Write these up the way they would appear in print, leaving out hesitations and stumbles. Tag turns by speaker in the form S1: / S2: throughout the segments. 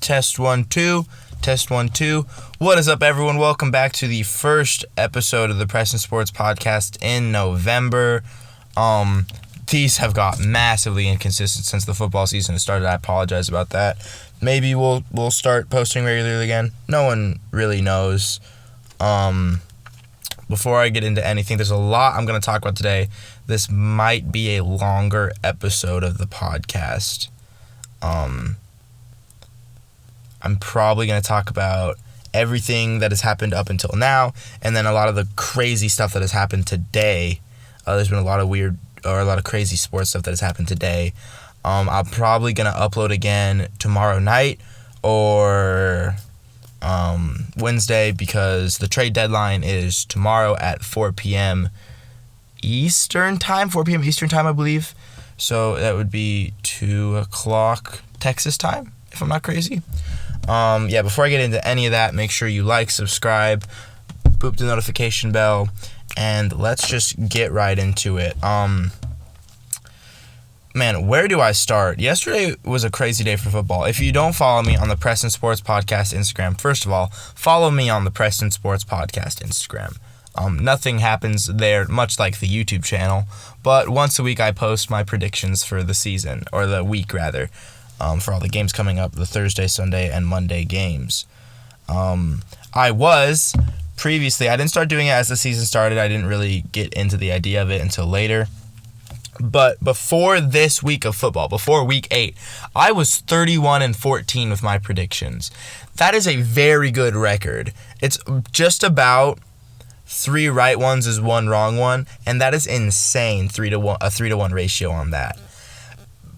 S1: Test 1 2. Test 1 2. What is up, everyone? Welcome back to the first episode of the Preston Sports Podcast in November. These have got massively inconsistent since the football season started. I apologize about that. Maybe we'll start posting regularly again. No one really knows. Before I get into anything, there's a lot I'm going to talk about today. This might be a longer episode of the podcast. I'm probably going to talk about everything that has happened up until now, and then a lot of the crazy stuff that has happened today. There's been a lot of crazy sports stuff that has happened today. I'm probably going to upload again tomorrow night or Wednesday, because the trade deadline is tomorrow at 4 p.m. Eastern time, I believe. So that would be 2 o'clock Texas time, if I'm not crazy. Before I get into any of that, make sure you like, subscribe, boop the notification bell, and let's just get right into it. Man, where do I start? Yesterday was a crazy day for football. If you don't follow me on the Preston Sports Podcast Instagram, first of all, follow me on the Preston Sports Podcast Instagram. Nothing happens there, much like the YouTube channel, but once a week I post my predictions for the season, or the week rather, for all the games coming up, the Thursday, Sunday, and Monday games. I didn't start doing it as the season started. I didn't really get into the idea of it until later. But before this week of football, before week 8, I was 31-14 with my predictions. That is a very good record. It's just about 3 right ones is 1 wrong one, and that is insane. 3-1, a 3-1 ratio on that.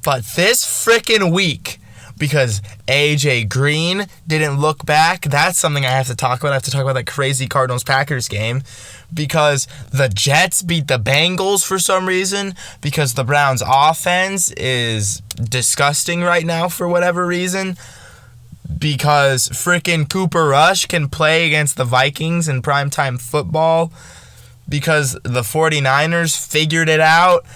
S1: But this freaking week, because AJ Green didn't look back, that's something I have to talk about. I have to talk about that crazy Cardinals-Packers game, because the Jets beat the Bengals for some reason, because the Browns' offense is disgusting right now for whatever reason, because freaking Cooper Rush can play against the Vikings in primetime football, because the 49ers figured it out.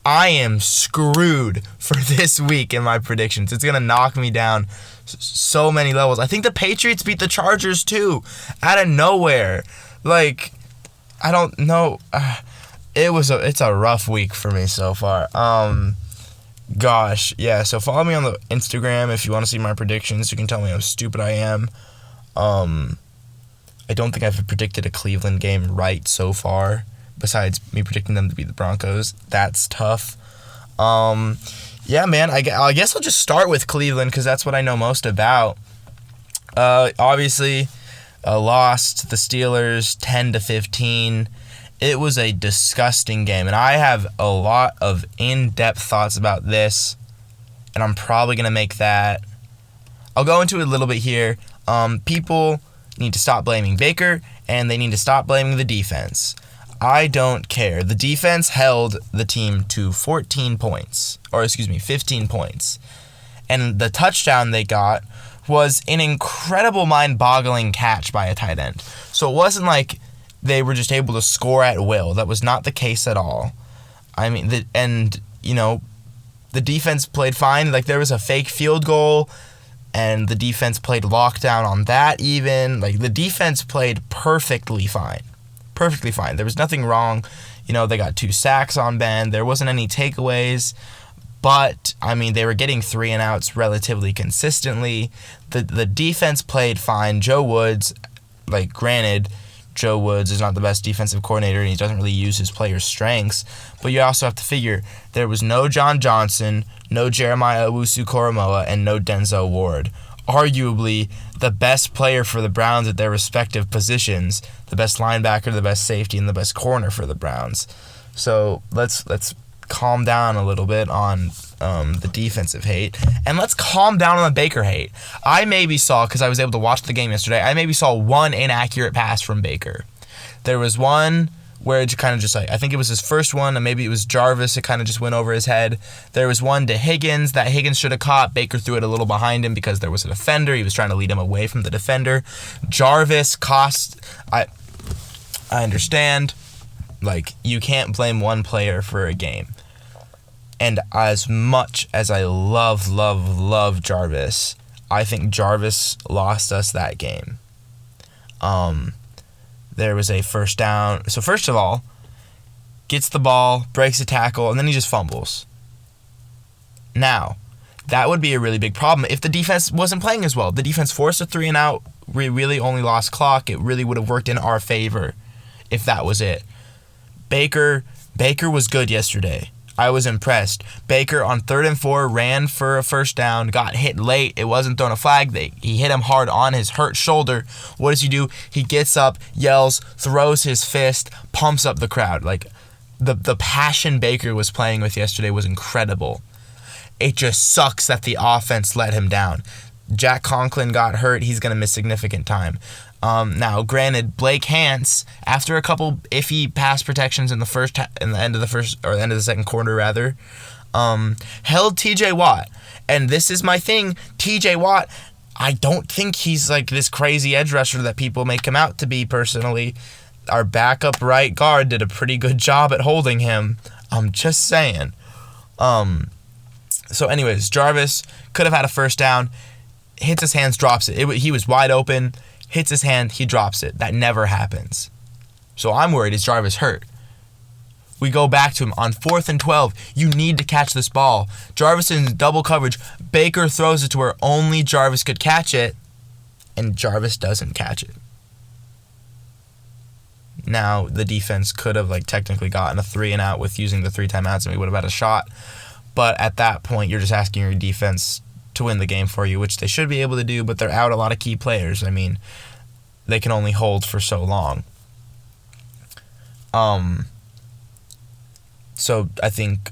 S1: I am screwed for this week in my predictions. It's going to knock me down so many levels. I think the Patriots beat the Chargers too, out of nowhere. Like, I don't know. It's a rough week for me so far. So follow me on the Instagram if you want to see my predictions. You can tell me how stupid I am. I don't think I've predicted a Cleveland game right so far, besides me predicting them to beat the Broncos. That's tough. I guess I'll just start with Cleveland, because that's what I know most about. Obviously, lost to the Steelers 10-15. It was a disgusting game, and I have a lot of in-depth thoughts about this, and I'm probably going to make that. I'll go into it a little bit here. People need to stop blaming Baker, and they need to stop blaming the defense. I don't care. The defense held the team to 15 points. And the touchdown they got was an incredible mind-boggling catch by a tight end. So it wasn't like they were just able to score at will. That was not the case at all. I mean, the defense played fine. Like, there was a fake field goal, and the defense played lockdown on that even. Like, the defense played perfectly fine. There was nothing wrong. They got 2 sacks on Ben. There wasn't any takeaways. But, they were getting 3 and outs relatively consistently. The defense played fine. Joe Woods, granted, Joe Woods is not the best defensive coordinator, and he doesn't really use his players' strengths. But you also have to figure, there was no John Johnson, no Jeremiah Owusu-Koramoah, and no Denzel Ward. Arguably the best player for the Browns at their respective positions, the best linebacker, the best safety, and the best corner for the Browns. So let's calm down a little bit on the defensive hate, and let's calm down on the Baker hate. I maybe saw, because I was able to watch the game yesterday, I saw one inaccurate pass from Baker. There was one where it kind of just I think it was his first one, and maybe it was Jarvis, it kind of just went over his head. There was one to Higgins that Higgins should have caught. Baker threw it a little behind him because there was a defender. He was trying to lead him away from the defender. Jarvis I understand, you can't blame one player for a game. And as much as I love Jarvis, I think Jarvis lost us that game. There was a first down. So first of all, gets the ball, breaks a tackle, and then he just fumbles. Now, that would be a really big problem if the defense wasn't playing as well. The defense forced a 3 and out. We really only lost clock. It really would have worked in our favor if that was it. Baker was good yesterday. I was impressed. Baker on 3rd and 4 ran for a first down, got hit late. It wasn't thrown a flag. He hit him hard on his hurt shoulder. What does he do? He gets up, yells, throws his fist, pumps up the crowd. Like the passion Baker was playing with yesterday was incredible. It just sucks that the offense let him down. Jack Conklin got hurt. He's going to miss significant time. Now, granted, Blake Hance, after a couple iffy pass protections in the end of the second quarter, rather, held T.J. Watt. And this is my thing. T.J. Watt, I don't think he's like this crazy edge rusher that people make him out to be. Personally, our backup right guard did a pretty good job at holding him. I'm just saying. So, anyways, Jarvis could have had a first down. Hits his hands, drops it. He was wide open. Hits his hand, he drops it. That never happens. So I'm worried, is Jarvis hurt? We go back to him on 4th and 12. You need to catch this ball. Jarvis is in double coverage. Baker throws it to where only Jarvis could catch it, and Jarvis doesn't catch it. Now, the defense could have technically gotten a 3 and out with using the 3 timeouts, and we would have had a shot. But at that point, you're just asking your defense to win the game for you, which they should be able to do, but they're out a lot of key players. I mean, they can only hold for so long. So I think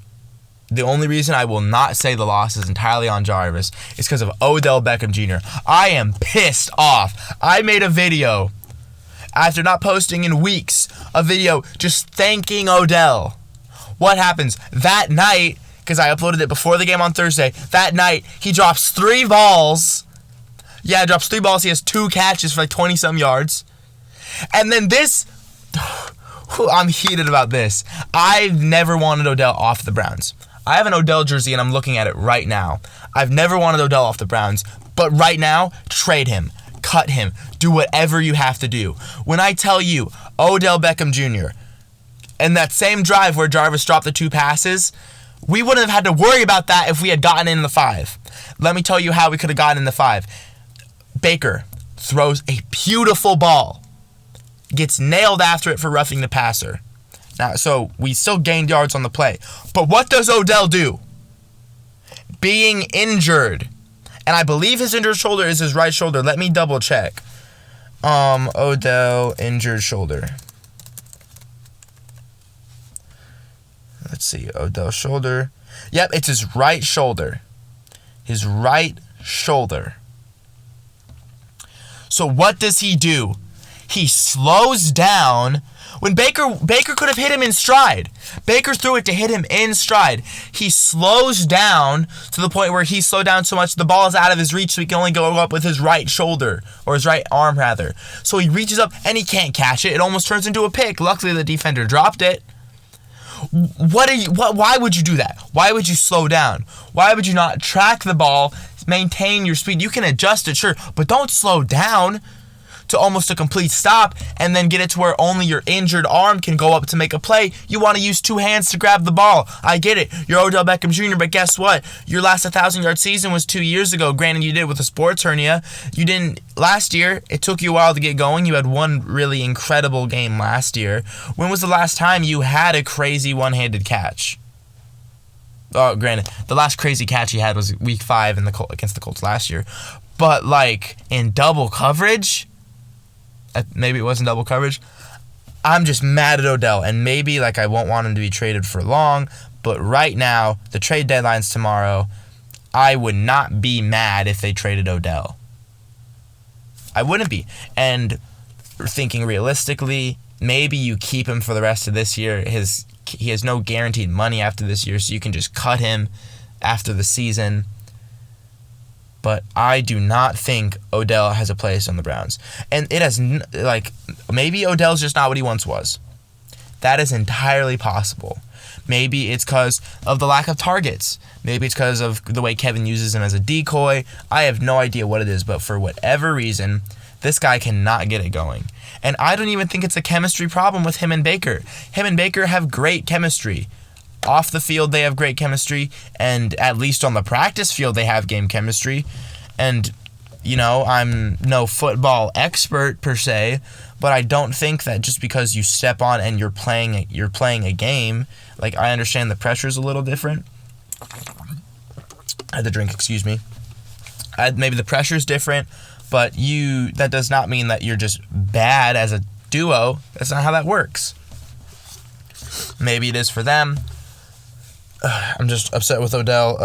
S1: the only reason I will not say the loss is entirely on Jarvis is because of Odell Beckham Jr. I am pissed off. I made a video after not posting in weeks, a video just thanking Odell. What happens that night? Because I uploaded it before the game on Thursday. That night, he drops 3 balls. Yeah, drops 3 balls. He has 2 catches for 20-some yards. And then this, I'm heated about this. I've never wanted Odell off the Browns. I have an Odell jersey, and I'm looking at it right now. I've never wanted Odell off the Browns. But right now, trade him. Cut him. Do whatever you have to do. When I tell you, Odell Beckham Jr., and that same drive where Jarvis dropped the 2 passes, we wouldn't have had to worry about that if we had gotten in the 5. Let me tell you how we could have gotten in the 5. Baker throws a beautiful ball. Gets nailed after it for roughing the passer. Now, so we still gained yards on the play. But what does Odell do? Being injured. And I believe his injured shoulder is his right shoulder. Let me double check. Odell injured shoulder. Let's see, Odell's shoulder. Yep, it's his right shoulder. His right shoulder. So what does he do? He slows down. When Baker could have hit him in stride. Baker threw it to hit him in stride. He slows down to the point where he slowed down so much the ball is out of his reach, so he can only go up with his right shoulder, or his right arm rather. So he reaches up and he can't catch it. It almost turns into a pick. Luckily the defender dropped it. Why would you do that? Why would you slow down? Why would you not track the ball, maintain your speed? You can adjust it, sure, but don't slow down to almost a complete stop and then get it to where only your injured arm can go up to make a play. You want to use 2 hands to grab the ball. I get it. You're Odell Beckham Jr., but guess what? Your last 1,000-yard season was 2 years ago. Granted, you did it with a sports hernia. You didn't last year. It took you a while to get going. You had one really incredible game last year. When was the last time you had a crazy one-handed catch? Oh, granted, the last crazy catch he had was week 5 against the Colts last year. But, in double coverage, maybe it wasn't double coverage. I'm just mad at Odell, and maybe I won't want him to be traded for long, but right now, the trade deadline's tomorrow. I would not be mad if they traded Odell. I wouldn't be. And thinking realistically, maybe you keep him for the rest of this year. He has no guaranteed money after this year, so you can just cut him after the season. But I do not think Odell has a place on the Browns. And it has, maybe Odell's just not what he once was. That is entirely possible. Maybe it's because of the lack of targets. Maybe it's because of the way Kevin uses him as a decoy. I have no idea what it is, but for whatever reason, this guy cannot get it going. And I don't even think it's a chemistry problem with him and Baker. Him and Baker have great chemistry. Off the field, they have great chemistry, and at least on the practice field, they have game chemistry. And, I'm no football expert per se, but I don't think that just because you step on and you're playing a game, like, I understand the pressure's a little different. I had to drink, excuse me. Maybe the pressure's different, but that does not mean that you're just bad as a duo. That's not how that works. Maybe it is for them. I'm just upset with Odell.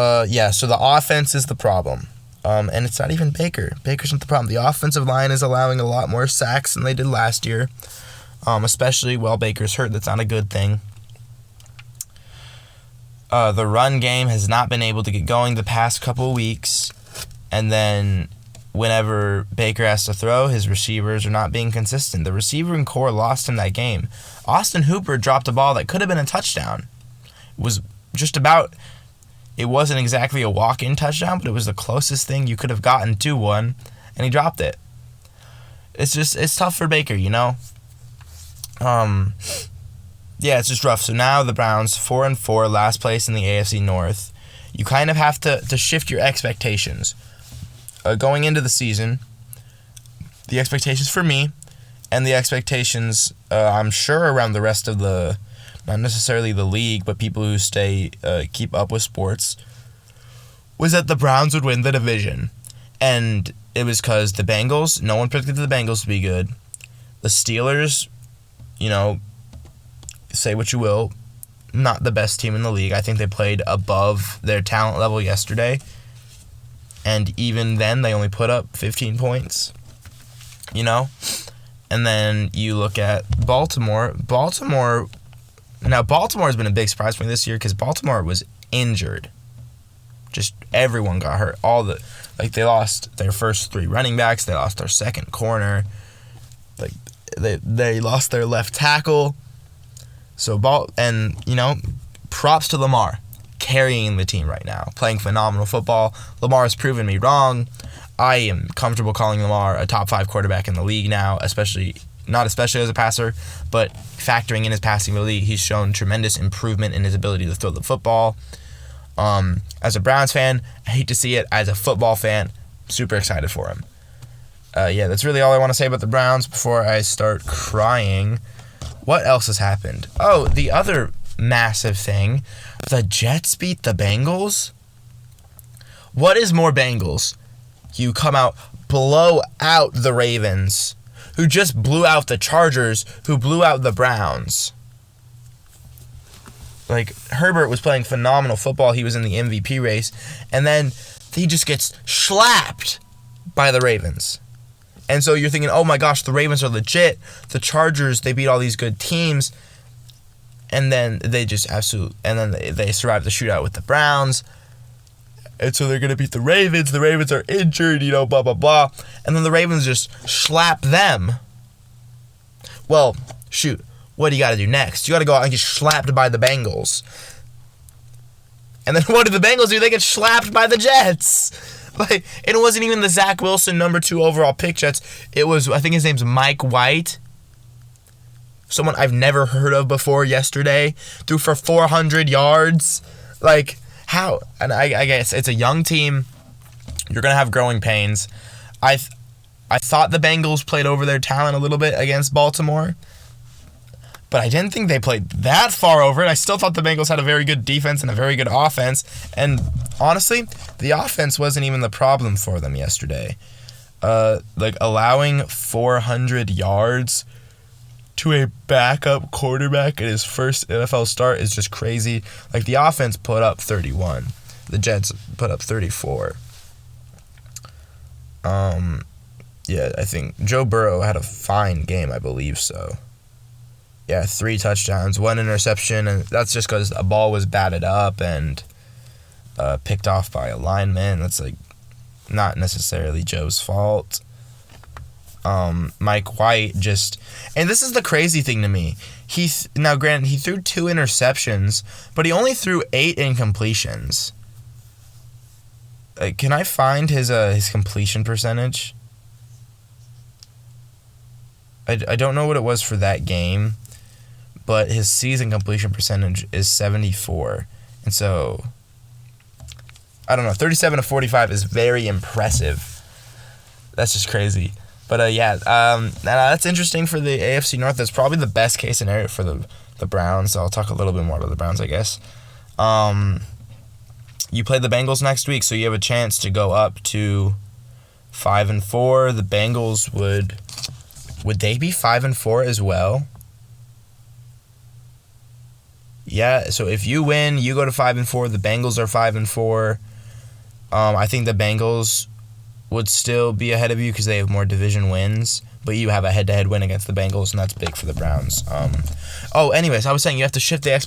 S1: So the offense is the problem. And it's not even Baker. Baker's not the problem. The offensive line is allowing a lot more sacks than they did last year. Especially while Baker's hurt. That's not a good thing. The run game has not been able to get going the past couple weeks. And then whenever Baker has to throw, his receivers are not being consistent. The receiving core lost him that game. Austin Hooper dropped a ball that could have been a touchdown. It wasn't exactly a walk-in touchdown, but it was the closest thing you could have gotten to one, and he dropped it. It's tough for Baker, it's just rough. So now the Browns, 4-4, last place in the AFC North. You kind of have to shift your expectations. Going into the season, the expectations for me, and the expectations, I'm sure, around the rest of not necessarily the league, but people who keep up with sports, was that the Browns would win the division. And it was because the Bengals, no one predicted the Bengals to be good. The Steelers, say what you will, not the best team in the league. I think they played above their talent level yesterday. And even then, they only put up 15 points, And then you look at Baltimore. Now, Baltimore has been a big surprise for me this year because Baltimore was injured. Just everyone got hurt. They lost their first 3 running backs. They lost their second corner. They lost their left tackle. So, props to Lamar, carrying the team right now, playing phenomenal football. Lamar has proven me wrong. I am comfortable calling Lamar a top 5 quarterback in the league now, not especially as a passer, but factoring in his passing ability, he's shown tremendous improvement in his ability to throw the football. As a Browns fan, I hate to see it. As a football fan, super excited for him. That's really all I want to say about the Browns before I start crying. What else has happened? Oh, the other massive thing, the Jets beat the Bengals? What is more Bengals? You come out, blow out the Ravens, who just blew out the Chargers, who blew out the Browns. Herbert was playing phenomenal football. He was in the MVP race. And then he just gets slapped by the Ravens. And so you're thinking, oh my gosh, the Ravens are legit. The Chargers, they beat all these good teams. And then they just they survived the shootout with the Browns. And so they're going to beat the Ravens. The Ravens are injured, blah, blah, blah. And then the Ravens just slap them. Well, shoot, what do you got to do next? You got to go out and get slapped by the Bengals. And then what did the Bengals do? They get slapped by the Jets. It wasn't even the Zach Wilson number 2 overall pick Jets. It was, I think his name's Mike White. Someone I've never heard of before yesterday. Threw for 400 yards. How? And I guess it's a young team. You're going to have growing pains. I thought the Bengals played over their talent a little bit against Baltimore, but I didn't think they played that far over it. I still thought the Bengals had a very good defense and a very good offense, and honestly, the offense wasn't even the problem for them yesterday. Allowing 400 yards to a backup quarterback in his first NFL start is just crazy. The offense put up 31. The Jets put up 34. I think Joe Burrow had a fine game, I believe so. 3 touchdowns, 1 interception, and that's just because a ball was batted up and picked off by a lineman. That's not necessarily Joe's fault. Mike White just, and this is the crazy thing to me. Now granted, he threw 2 interceptions, but he only threw 8 incompletions. Can I find his completion percentage? I don't know what it was for that game, but his season completion percentage is 74. And so, I don't know, 37 to 45 is very impressive. That's just crazy. But that's interesting for the AFC North. That's probably the best case scenario for the Browns. So I'll talk a little bit more about the Browns, I guess. You play the Bengals next week, so you have a chance to go up to 5-4. The Bengals would they be 5-4 as well? Yeah, so if you win, you go to 5-4. The Bengals are 5-4. I think the Bengals would still be ahead of you because they have more division wins, but you have a head-to-head win against the Bengals, and that's big for the Browns. Anyways, I was saying you have to shift the I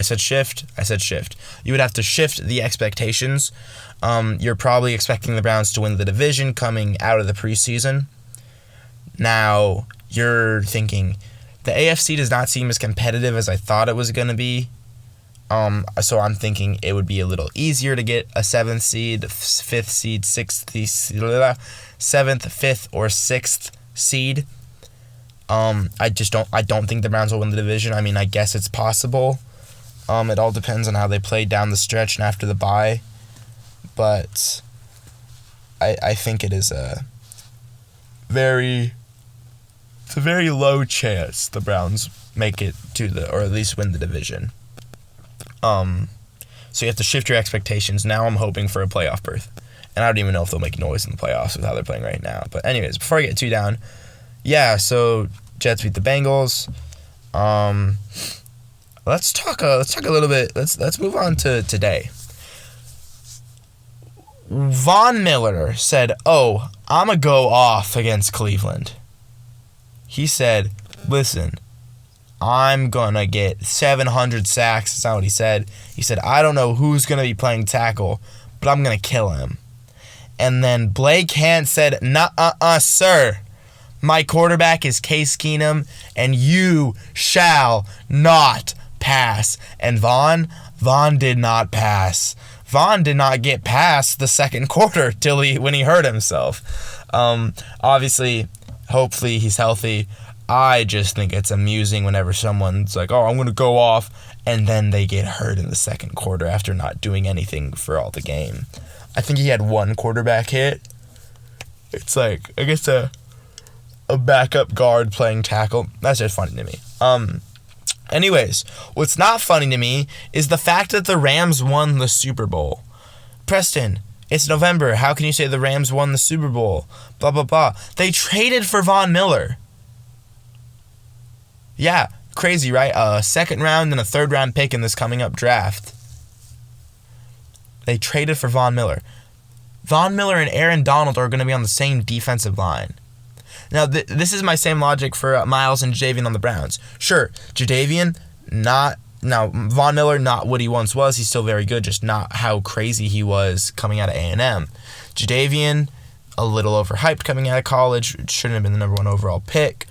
S1: said shift. You would have to shift the expectations. You're probably expecting the Browns to win the division coming out of the preseason. Now, you're thinking, the AFC does not seem as competitive as I thought it was going to be. So I'm thinking it would be a little easier to get a 7th seed, 5th seed, 7th, 5th, or 6th seed. I don't think the Browns will win the division. I mean, I guess it's possible. It all depends on how they play down the stretch and after the bye. But I think it is a very low chance the Browns make it to or at least win the division. So you have to shift your expectations. Now I'm hoping for a playoff berth. And I don't even know if they'll make noise in the playoffs with how they're playing right now. But anyways, before I get too down, so Jets beat the Bengals. Let's talk a little bit. Let's move on to today. Von Miller said, I'm going to go off against Cleveland. He said, listen, I'm going to get 700 sacks. That's not what he said. He said, I don't know who's going to be playing tackle, but I'm going to kill him. And then Blake Hant said, sir. My quarterback is Case Keenum, and you shall not pass. And Von did not pass. Von did not get past the second quarter when he hurt himself. Obviously, hopefully he's healthy. I just think it's amusing whenever someone's like, I'm going to go off, and then they get hurt in the second quarter after not doing anything for all the game. I think he had one quarterback hit. It's like, I guess a backup guard playing tackle. That's just funny to me. Anyways, what's not funny to me is the fact that the Rams won the Super Bowl. Preston, it's November. How can you say the Rams won the Super Bowl? Blah, blah, blah. They traded for Von Miller. Yeah, crazy, right? A second round and a third round pick in this coming up draft. They traded for Von Miller. Von Miller and Aaron Donald are going to be on the same defensive line. Now, this is my same logic for Miles and Jadeveon on the Browns. Sure, Jadeveon, Von Miller, not what he once was. He's still very good, just not how crazy he was coming out of A&M. Jadeveon, a little overhyped coming out of college. Shouldn't have been the number 1 overall pick.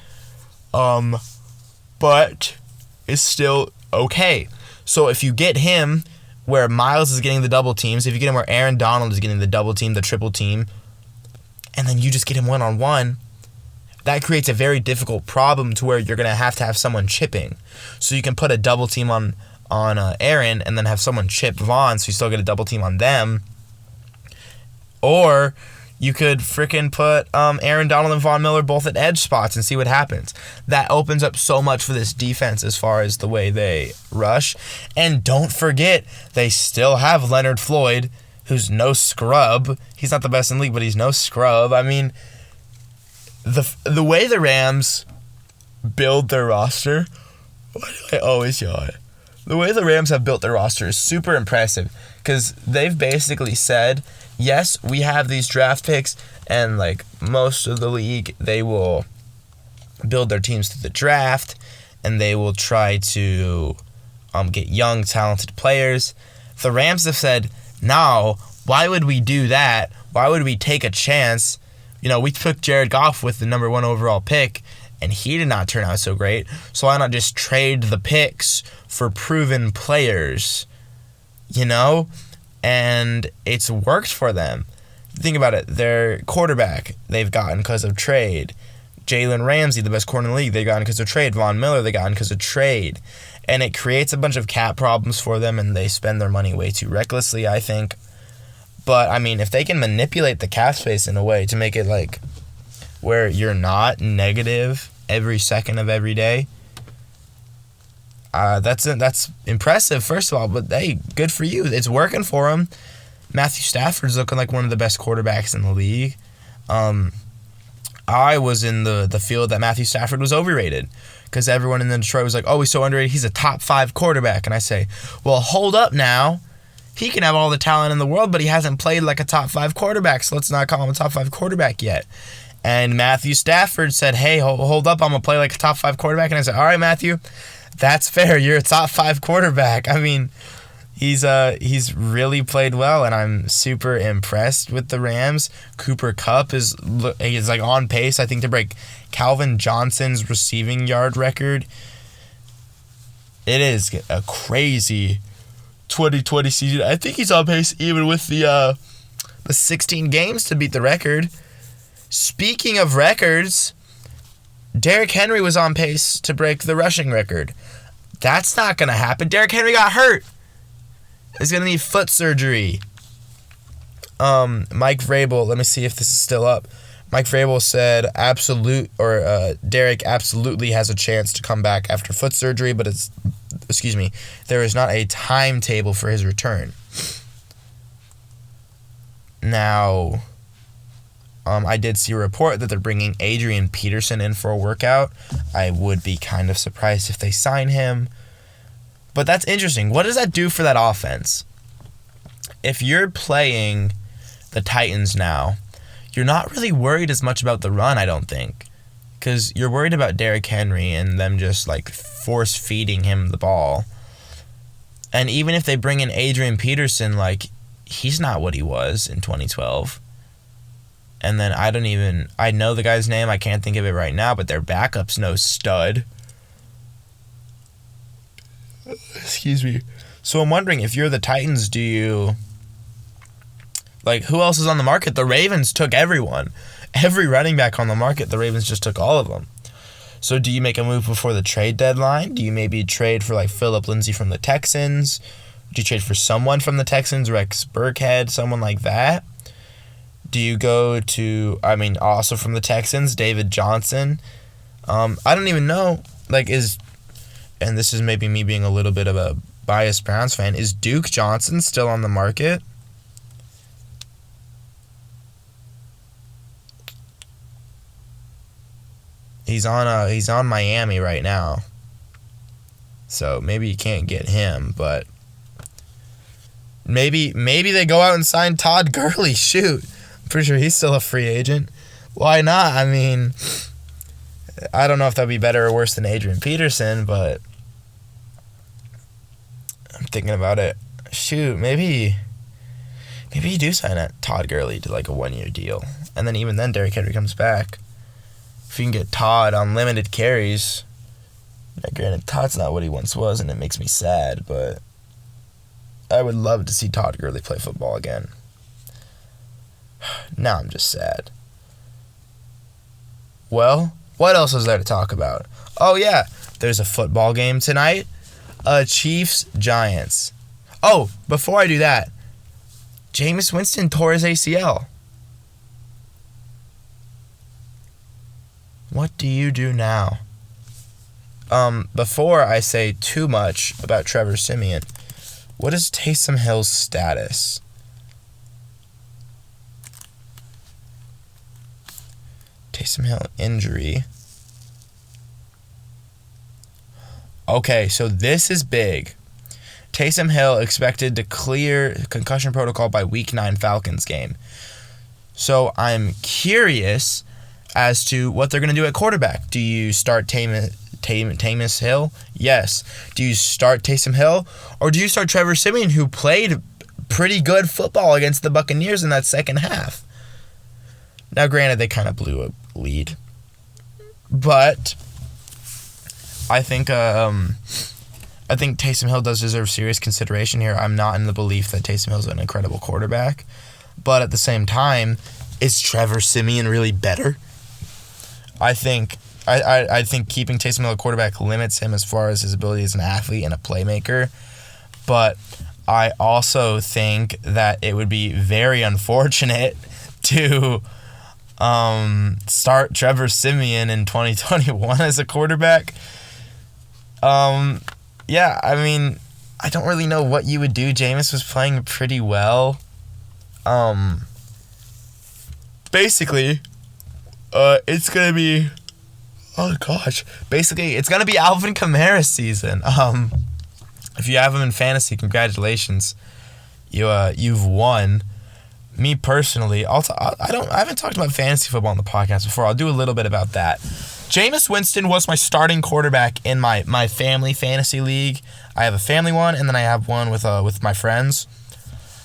S1: But it's still okay. So if you get him where Miles is getting the double teams, if you get him where Aaron Donald is getting the double team, the triple team, and then you just get him one-on-one, that creates a very difficult problem to where you're going to have someone chipping. So you can put a double team on Aaron and then have someone chip Von, so you still get a double team on them. Or you could freaking put Aaron Donald and Von Miller both at edge spots and see what happens. That opens up so much for this defense as far as the way they rush. And don't forget, they still have Leonard Floyd, who's no scrub. He's not the best in the league, but he's no scrub. I mean, the way the Rams build their roster, why do I always yawn? The way the Rams have built their roster is super impressive because they've basically said, yes, we have these draft picks, and like most of the league, they will build their teams through the draft, and they will try to get young, talented players. The Rams have said, no, why would we do that? Why would we take a chance We took Jared Goff with the number 1 overall pick, and he did not turn out so great. So why not just trade the picks for proven players, And it's worked for them. Think about it. Their quarterback, they've gotten because of trade. Jalen Ramsey, the best corner in the league, they got because of trade. Von Miller, they got because of trade. And it creates a bunch of cap problems for them, and they spend their money way too recklessly, I think. But, if they can manipulate the cap space in a way to make it like where you're not negative every second of every day, that's impressive, first of all. But, hey, good for you. It's working for them. Matthew Stafford's looking like one of the best quarterbacks in the league. I was in the field that Matthew Stafford was overrated because everyone in Detroit was like, oh, he's so underrated. He's a top 5 quarterback. And I say, well, hold up now. He can have all the talent in the world, but he hasn't played like a top 5 quarterback, so let's not call him a top 5 quarterback yet. And Matthew Stafford said, hey, hold up, I'm going to play like a top 5 quarterback. And I said, all right, Matthew, that's fair. You're a top 5 quarterback. He's really played well, and I'm super impressed with the Rams. Cooper Kupp is like on pace, I think, to break Calvin Johnson's receiving yard record. It is a crazy 2020 season. I think he's on pace even with the 16 games to beat the record. Speaking of records, Derrick Henry was on pace to break the rushing record. That's not going to happen. Derrick Henry got hurt. He's going to need foot surgery. Mike Vrabel, let me see if this is still up. Mike Vrabel said Derrick absolutely has a chance to come back after foot surgery, but there is not a timetable for his return. Now, I did see a report that they're bringing Adrian Peterson in for a workout. I would be kind of surprised if they sign him. But that's interesting. What does that do for that offense? If you're playing the Titans now, you're not really worried as much about the run, I don't think. Because you're worried about Derrick Henry and them just like force-feeding him the ball. And even if they bring in Adrian Peterson, he's not what he was in 2012. And then I know the guy's name, I can't think of it right now, but their backup's no stud. Excuse me. So I'm wondering, if you're the Titans, do you... who else is on the market? The Ravens took everyone. Every running back on the market, the Ravens just took all of them. So do you make a move before the trade deadline? Do you maybe trade for, Phillip Lindsay from the Texans? Do you trade for someone from the Texans, Rex Burkhead, someone like that? Do you go to, also from the Texans, David Johnson? I don't even know, and this is maybe me being a little bit of a biased Browns fan, is Duke Johnson still on the market? He's on Miami right now. So maybe you can't get him, but maybe they go out and sign Todd Gurley. Shoot. I'm pretty sure he's still a free agent. Why not? I don't know if that'd be better or worse than Adrian Peterson, but I'm thinking about it. Shoot, maybe you do sign Todd Gurley to a 1-year deal. And then even then Derrick Henry comes back. If you can get Todd on limited carries. Now, granted, Todd's not what he once was, and it makes me sad, but I would love to see Todd Gurley play football again. Now I'm just sad. Well, what else is there to talk about? Oh, yeah, there's a football game tonight. Chiefs-Giants. Oh, before I do that, Jameis Winston tore his ACL. What do you do now? Before I say too much about Trevor Siemian, what is Taysom Hill's status? Taysom Hill injury. Okay, so this is big. Taysom Hill expected to clear concussion protocol by Week 9 Falcons game. So I'm curious as to what they're going to do at quarterback. Do you start Taysom Hill? Yes. Do you start Taysom Hill? Or do you start Trevor Siemian, who played pretty good football against the Buccaneers in that second half? Now, granted, they kind of blew a lead, but I think Taysom Hill does deserve serious consideration here. I'm not in the belief that Taysom Hill's an incredible quarterback, but at the same time, is Trevor Siemian really better? I think keeping Taysom Hill a quarterback limits him as far as his ability as an athlete and a playmaker, but I also think that it would be very unfortunate to start Trevor Siemian in 2021 as a quarterback. Yeah, I mean, I don't really know what you would do. Jameis was playing pretty well. Basically, it's going to be... Oh, gosh. Basically, it's going to be Alvin Kamara's season. If you have him in fantasy, congratulations. You've won. Me personally, I haven't talked about fantasy football on the podcast before. I'll do a little bit about that. Jameis Winston was my starting quarterback in my family fantasy league. I have a family one, and then I have one with my friends.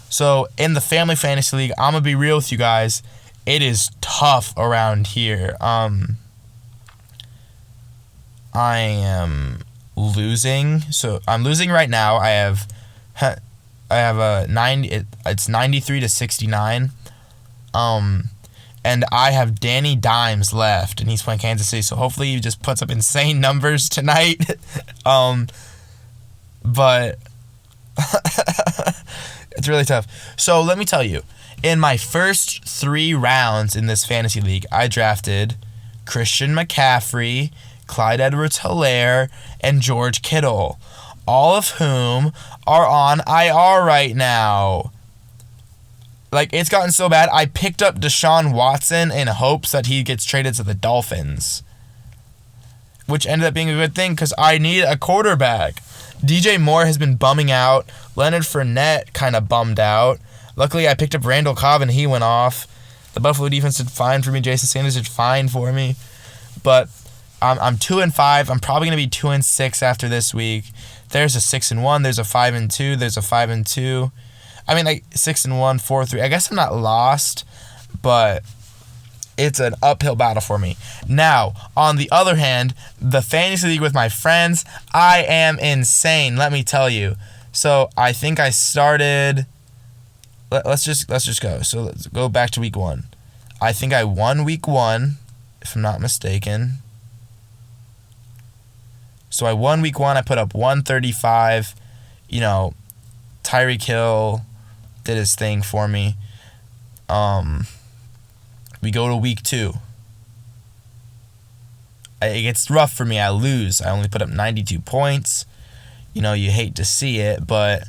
S1: So in the family fantasy league, I'm gonna be real with you guys. It is tough around here. I am losing. So I'm losing right now. I have a 90. It's 93 to 69. And I have Danny Dimes left, and he's playing Kansas City. So hopefully he just puts up insane numbers tonight. But it's really tough. So let me tell you, in my first 3 rounds in this fantasy league, I drafted Christian McCaffrey, Clyde Edwards-Helaire, and George Kittle, all of whom are on IR right now. Like, it's gotten so bad, I picked up Deshaun Watson in hopes that he gets traded to the Dolphins, which ended up being a good thing because I need a quarterback. DJ Moore has been bumming out. Leonard Fournette kind of bummed out. Luckily, I picked up Randall Cobb, and he went off. The Buffalo defense did fine for me. Jason Sanders did fine for me. But I'm 2-5. I'm probably going to be 2-6 after this week. There's a 6-1. There's a 5-2. There's a 5-2. I mean, like 6-1, 4-3. I guess I'm not lost, but it's an uphill battle for me. Now, on the other hand, the fantasy league with my friends, I am insane, let me tell you. So I think I started. Let's just go. So let's go back to week 1. I think I won week 1, if I'm not mistaken. So I won week 1. I put up 135. Tyreek Hill did his thing for me. We go to week 2. It gets rough for me. I lose. I only put up 92 points. You hate to see it, but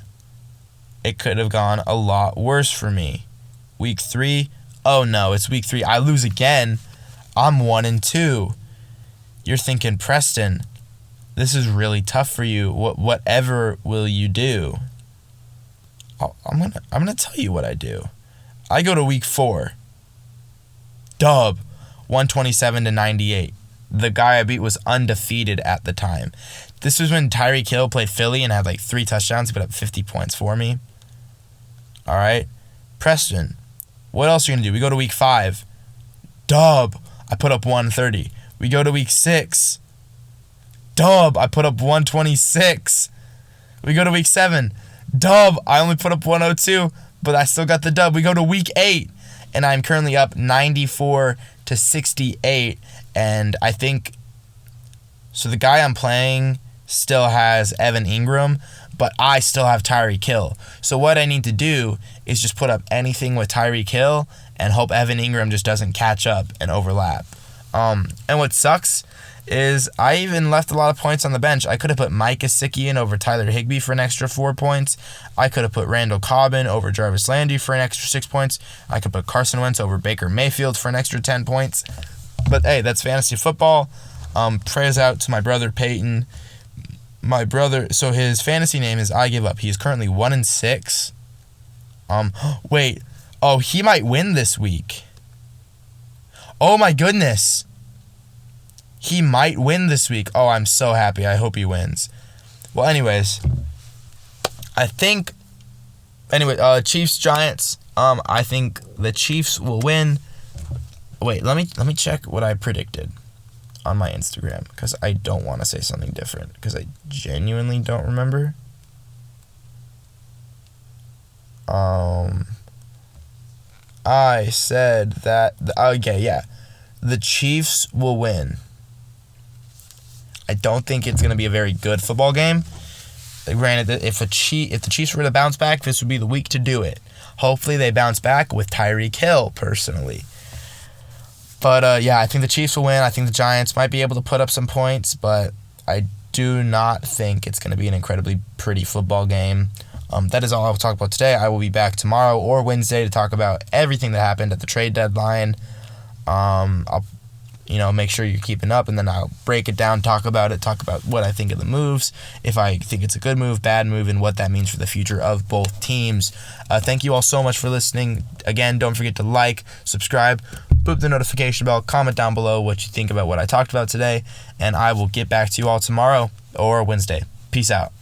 S1: it could have gone a lot worse for me. Week 3. Oh no, it's week 3. I lose again. I'm 1-2. You're thinking, Preston, this is really tough for you. Whatever will you do? I'm gonna tell you what I do. I go to week 4. Dub, 127-98. The guy I beat was undefeated at the time. This was when Tyreek Hill played Philly and had like 3 touchdowns. He put up 50 points for me. All right, Preston, what else are you gonna do? We go to week 5. Dub, I put up 130. We go to week 6. Dub, I put up 126. We go to week 7. Dub, I only put up 102, but I still got the dub. We go to week 8, and I'm currently up 94-68, and I think, so the guy I'm playing still has Evan Ingram, but I still have Tyreek Hill. So what I need to do is just put up anything with Tyreek Hill and hope Evan Ingram just doesn't catch up and overlap. And what sucks is I even left a lot of points on the bench. I could have put Mike Gesicki in over Tyler Higbee for an extra 4 points. I could have put Randall Cobb in over Jarvis Landry for an extra 6 points. I could put Carson Wentz over Baker Mayfield for an extra 10 points. But hey, that's fantasy football. Prayers out to my brother Peyton. My brother, so his fantasy name is I Give Up. He is currently 1-6. Wait. Oh, he might win this week. Oh my goodness. He might win this week. Oh, I'm so happy. I hope he wins. Well, anyways, I think, Chiefs, Giants. I think the Chiefs will win. Wait, let me check what I predicted on my Instagram, because I don't want to say something different, because I genuinely don't remember. I said that the Chiefs will win. I don't think it's going to be a very good football game. Granted, if the Chiefs were to bounce back, this would be the week to do it. Hopefully they bounce back with Tyreek Hill, personally. But I think the Chiefs will win. I think the Giants might be able to put up some points, but I do not think it's going to be an incredibly pretty football game. That is all I will talk about today. I will be back tomorrow or Wednesday to talk about everything that happened at the trade deadline. I'll make sure you're keeping up, and then I'll break it down, talk about what I think of the moves, if I think it's a good move, bad move, and what that means for the future of both teams. Thank you all so much for listening. Again, don't forget to like, subscribe, boop the notification bell, comment down below what you think about what I talked about today, and I will get back to you all tomorrow or Wednesday. Peace out.